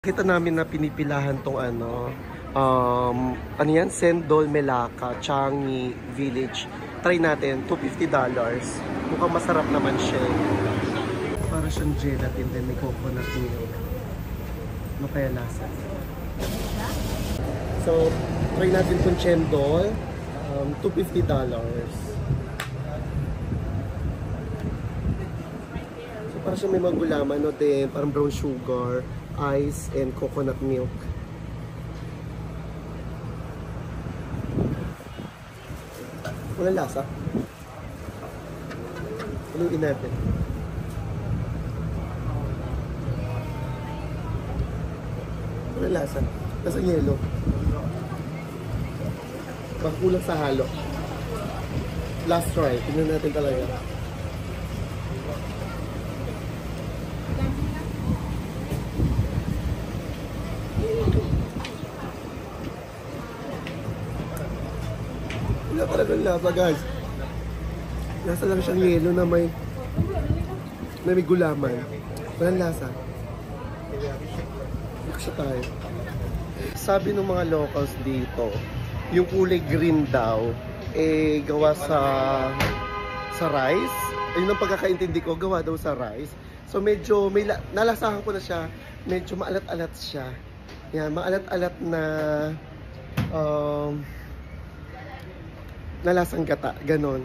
Kita namin na pinipilahan tong ano yan? Sendol, Melaka, Changi Village. Try natin, $250. Mukhang masarap naman siya. Para siyang gelatin din, may coconut milk. Ano kaya lasa? So, try natin tong Chendol. $250. So, para siyang may magulaman, no? Din, parang brown sugar, ice, and coconut milk. Walang lasa. Haluin natin. Walang lasa. Nasa yelo. Baka kulang sa halo. Last try. Tingnan natin talaga. Wala talagang lasa, guys. Nasa lang siyang yelo na may gulaman. Walang lasa. Siya tayo. Sabi ng mga locals dito, yung kulay green daw, gawa sa rice. Ayun ang pagkakaintindi ko, gawa daw sa rice. So medyo, nalasahan ko na siya, medyo maalat-alat siya. Yan, maalat-alat na lasang gata, ganon.